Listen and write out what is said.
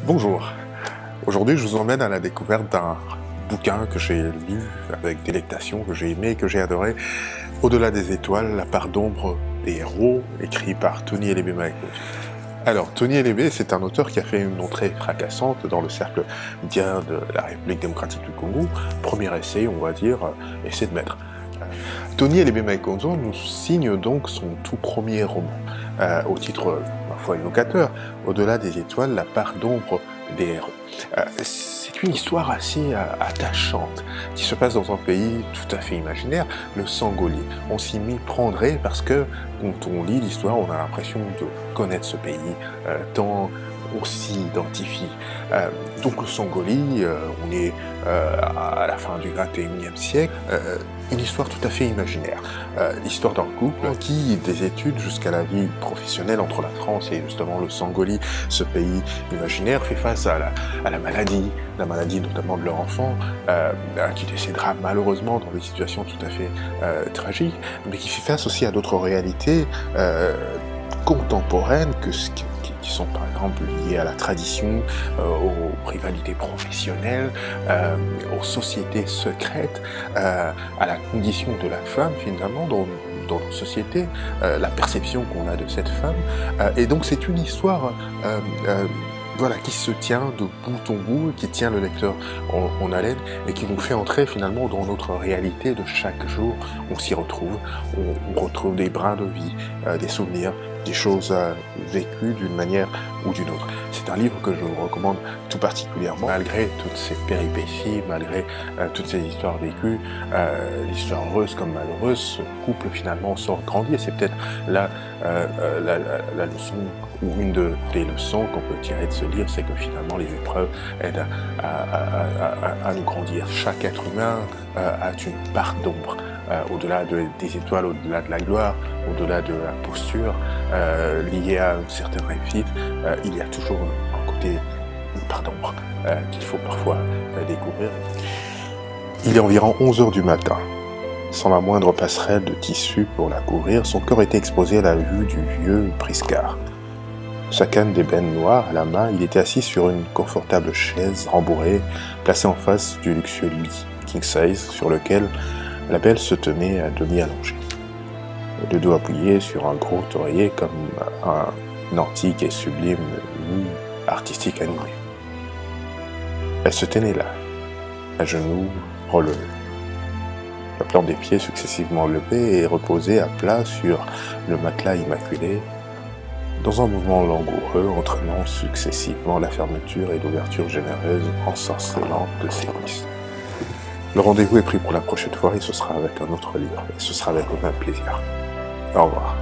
Bonjour, aujourd'hui je vous emmène à la découverte d'un bouquin que j'ai lu avec délectation, que j'ai aimé et que j'ai adoré, Au-delà des étoiles, la part d'ombre des héros, écrit par Tony Elebemaeko. Alors, Tony Elebe, c'est un auteur qui a fait une entrée fracassante dans le cercle média de la République démocratique du Congo. Premier essai, on va dire, essai de maître. Tony Elebemaeko nous signe donc son tout premier roman, au titre, ma foi, évocateur, Au-delà des étoiles, la part d'ombre des héros. C'est une histoire assez attachante, qui se passe dans un pays tout à fait imaginaire, le Sangolie. On s'y m'y prendrait parce que, quand on lit l'histoire, on a l'impression de connaître ce pays, tant on s'y identifie. Donc le Sangolie, on est à la fin du XXIe siècle, une histoire tout à fait imaginaire. L'histoire d'un couple qui, des études jusqu'à la vie professionnelle entre la France et justement le Sangolie, ce pays imaginaire, fait face à la maladie notamment de leur enfant, qui décédera malheureusement dans des situations tout à fait tragiques, mais qui fait face aussi à d'autres réalités contemporaines qui sont par exemple liées à la tradition, aux rivalités professionnelles, aux sociétés secrètes, à la condition de la femme finalement dans nos sociétés, la perception qu'on a de cette femme. Et donc c'est une histoire voilà, qui se tient de bout en bout, qui tient le lecteur en haleine et qui nous fait entrer finalement dans notre réalité de chaque jour. On s'y retrouve, on retrouve des brins de vie, des souvenirs, des choses vécues d'une manière ou d'une autre. C'est un livre que je vous recommande tout particulièrement, malgré toutes ces péripéties, malgré toutes ces histoires vécues, l'histoire heureuse comme malheureuse, ce couple finalement sort grandi, et c'est peut-être là la leçon, ou une des leçons qu'on peut tirer de ce livre, c'est que finalement les épreuves aident à nous grandir. Chaque être humain a une part d'ombre. Au-delà des étoiles, au-delà de la gloire, au-delà de la posture liée à une certaine réussite, il y a toujours un côté, une part d'ombre qu'il faut parfois découvrir. Il est environ 11 heures du matin. Sans la moindre passerelle de tissu pour la couvrir, son corps était exposé à la vue du vieux briscard. Sa canne d'ébène noire à la main, il était assis sur une confortable chaise rembourrée, placée en face du luxueux lit king size sur lequel la belle se tenait à demi allongée, le dos appuyé sur un gros oreiller comme un antique et sublime lit artistique animé. Elle se tenait là, à genoux relevés, la plante des pieds successivement levée et reposée à plat sur le matelas immaculé, dans un mouvement langoureux entraînant successivement la fermeture et l'ouverture généreuse ensorcelante de ses cuisses. Le rendez-vous est pris pour la prochaine fois et ce sera avec un autre livre, et ce sera avec le même plaisir. Au revoir.